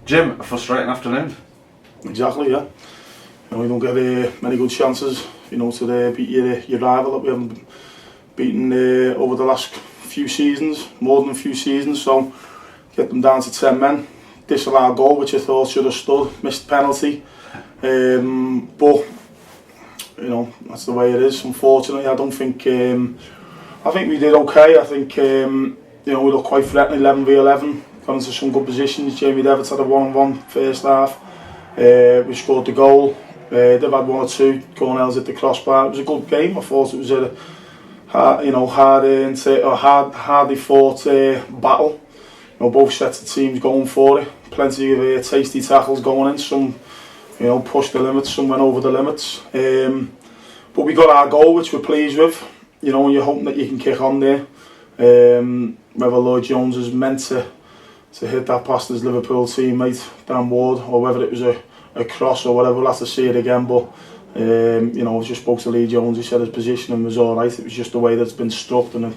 Jim, a frustrating afternoon. Exactly, yeah. You don't get many good chances, to beat your rival that we haven't beaten over the last few seasons, more than a few seasons. So get them down to 10 men. Disallowed goal, which I thought should have stood. Missed penalty, but that's the way it is. Unfortunately, I don't think. I think we did okay. I think we looked quite threatening, 11v11. Got into some good positions. Jamie Devitt had a 1-on-1 first half. We scored the goal. They've had one or two corners at the crossbar. It was a good game. I thought it was a hardly fought battle. Both sets of teams going for it. Plenty of tasty tackles going in. Some, pushed the limits. Some went over the limits. But we got our goal, which we're pleased with. And you're hoping that you can kick on there. Whether Lloyd Jones is meant to hit that past his Liverpool teammate Dan Ward, or whether it was a cross or whatever, we'll have to see it again. But I just spoke to Lee Jones. He said his positioning was alright. It was just the way that's been struck, and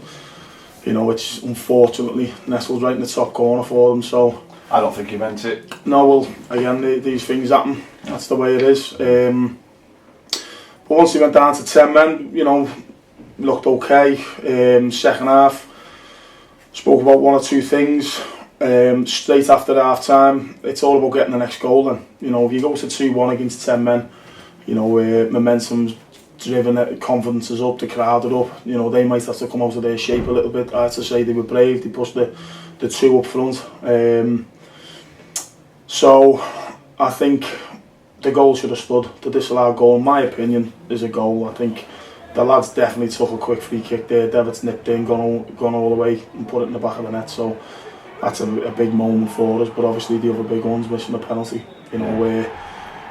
it's unfortunately nestled right in the top corner for them. So I don't think he meant it. No, well, again, these things happen. That's the way it is. But once he went down to 10 men, looked okay. Second half, spoke about one or two things. Straight after half time, it's all about getting the next goal. Then, if you go to 2-1 against 10 men, momentum's driven, confidence is up, the crowd are up. They might have to come out of their shape a little bit. I have to say they were brave. They pushed the two up front. So I think the goal should have stood. The disallowed goal, in my opinion, is a goal. I think the lads definitely took a quick free kick there. Devitt's nipped in, gone all the way and put it in the back of the net. So that's a big moment for us. But obviously the other big one's missing a penalty. Where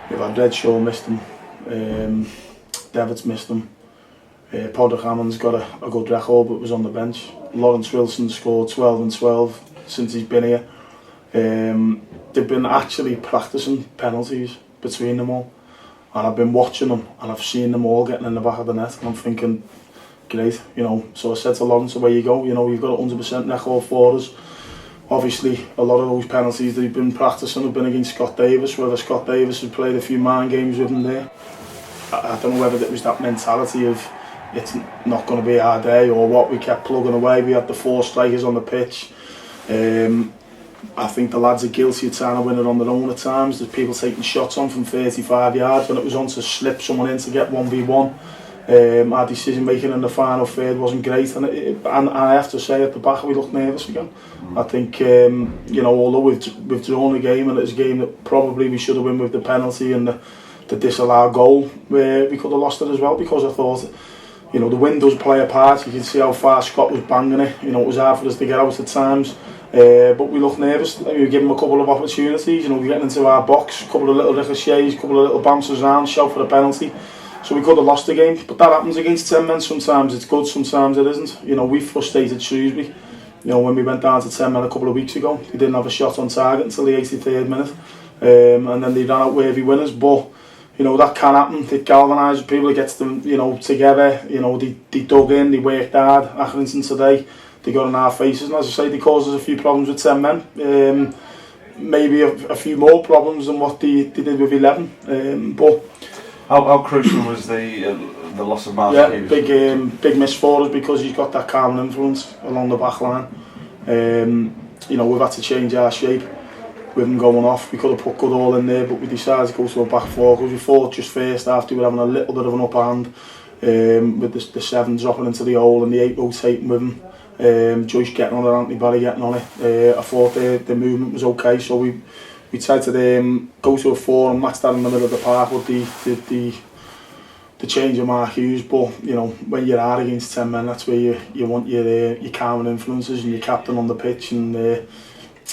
we've had Redshaw missed them, Devitt's missed them. Podrick Hammond's got a good record but was on the bench. Lawrence Wilson scored 12 and 12 since he's been here. They've been actually practicing penalties between them all, and I've been watching them and I've seen them all getting in the back of the net, and I'm thinking, great, so I said to Lawrence, away you go, you've got a 100% record for us. Obviously a lot of those penalties they've been practicing have been against Scott Davis, whether Scott Davis had played a few mind games with him there. I don't know whether it was that mentality of it's not going to be our day or what. We kept plugging away. We had the 4 strikers on the pitch. I think the lads are guilty of trying to win it on their own at times. There's people taking shots on from 35 yards when it was on to slip someone in to get 1v1. Our decision making in the final third wasn't great, and I have to say at the back we looked nervous again. I think although we've drawn the game, and it's a game that probably we should have won with the penalty and the disallowed goal, where we could have lost it as well, because I thought the wind does play a part. You can see how far Scott was banging it. It was hard for us to get out at times. But we looked nervous. We gave him a couple of opportunities. We're getting into our box, a couple of little ricochets, a couple of little bounces around, shout for the penalty. So we could have lost the game. But that happens against 10 men. Sometimes it's good, sometimes it isn't. We frustrated Shrewsbury. When we went down to 10 men a couple of weeks ago, they didn't have a shot on target until the 83rd minute, and then they ran out worthy winners. But that can happen. It galvanises people. It gets them together. They dug in, they worked hard. Accrington today, they got in our faces, and as I say, they caused us a few problems with 10 men. Maybe a few more problems than what they did with 11. But how crucial was the loss of Miles? Yeah, big miss for us, because he's got that calming influence along the back line. We've had to change our shape with him going off. We could have put Goodall in there, but we decided to go to a back 4 because we thought just first after we were having a little bit of an upper hand, with the 7 dropping into the hole and the 8 rotating with him. Joyce getting on it, Anthony Barry getting on it. I thought the movement was okay, so we tried to go to a 4 and match that in the middle of the park with the change of Mark Hughes. But when you're hard against 10 men, that's where you want your calming influences and your captain on the pitch. And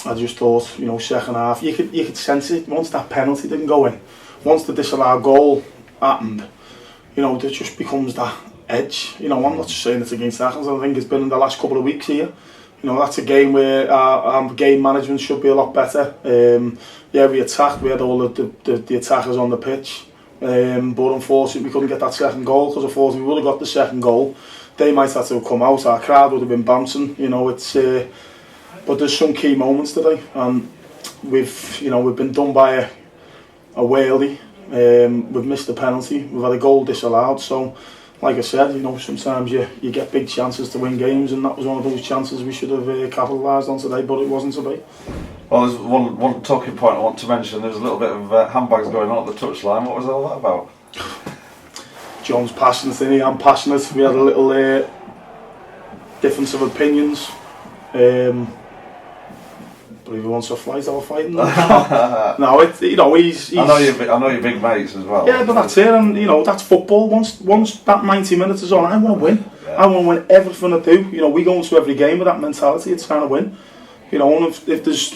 I just thought, second half, you could sense it once that penalty didn't go in. Once the disallowed goal happened, there just becomes that edge. I'm not just saying it's against Accrington. I think it's been in the last couple of weeks here. That's a game where our game management should be a lot better. We attacked. We had all the attackers on the pitch. But unfortunately we couldn't get that second goal, because I thought if we would have got the second goal, they might have to have come out. Our crowd would have been bouncing. But there's some key moments today, and we've been done by a worldie. We've missed a penalty. We've had a goal disallowed. So, like I said, sometimes you get big chances to win games, and that was one of those chances we should have capitalised on today, but it wasn't to be. Well, there's one talking point I want to mention. There's a little bit of handbags going on at the touchline. What was all that about? John's passionate, and I'm passionate. We had a little difference of opinions. I believe he wants to fight. Our fighting. No, he's. I know you're big mates as well. Yeah, but that's it, and that's football. Once that 90 minutes is on, I want to win. Yeah. I want to win everything I do. We go into every game with that mentality. It's trying to win. And if there's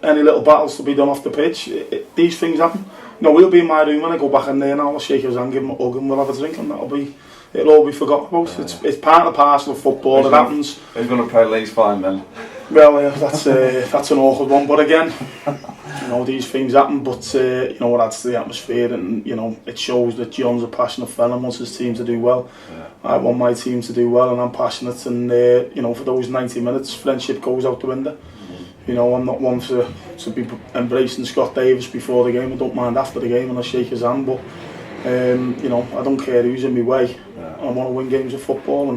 any little battles to be done off the pitch, these things happen. We'll be in my room and I go back in there and I'll shake his hand, give him a hug, and we'll have a drink, and it'll all be forgotten about. It's part and parcel of football. It happens. Who's going to pay Lee's fine then? Well, that's an awkward one, but again, these things happen. But it adds to the atmosphere, and it shows that John's a passionate fella and wants his team to do well. Yeah. I want my team to do well, and I'm passionate. And for those 90 minutes, friendship goes out the window. I'm not one to be embracing Scott Davis before the game. I don't mind after the game, and I shake his hand. But I don't care who's in my way. Yeah. I want to win games of football,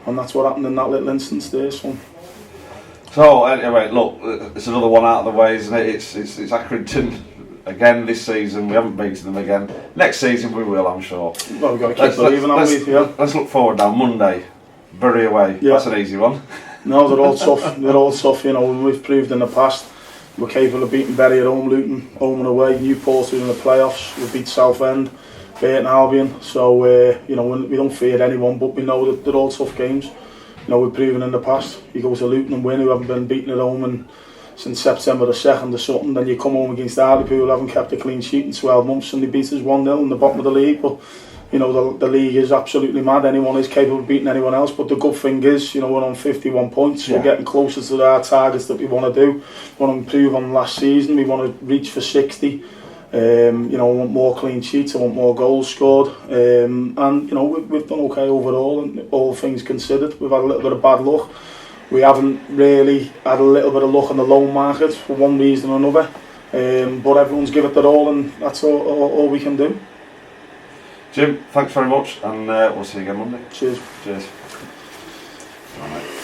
and that's what happened in that little instance there. So anyway, look, it's another one out of the way, isn't it? It's Accrington again this season. We haven't beaten them again. Next season we will, I'm sure. Well, we've got to keep believing, haven't we? Yeah. Let's look forward now. Monday, Bury away. Yeah. That's an easy one. No, they're all tough. They're all tough. We've proved in the past we're capable of beating Bury at home, Luton home and away, Newport in the playoffs. We beat Southend, Burton Albion. So we don't fear anyone, but we know that they're all tough games. We've proven in the past. You go to Luton and win, who haven't been beaten at home since September the 2nd or something. Then you come home against Hartlepool, who haven't kept a clean sheet in 12 months, and they beat us 1-0 in the bottom of the league. But the league is absolutely mad. Anyone is capable of beating anyone else. But the good thing is, we're on 51 points. Yeah. We're getting closer to our targets that we want to do. We want to improve on last season. We want to reach for 60. I want more clean sheets. I want more goals scored. And we've done okay overall, and all things considered. We've had a little bit of bad luck. We haven't really had a little bit of luck on the loan market for one reason or another. But everyone's given it their all, and that's all we can do. Jim, thanks very much, and we'll see you again Monday. Cheers. Cheers. All right.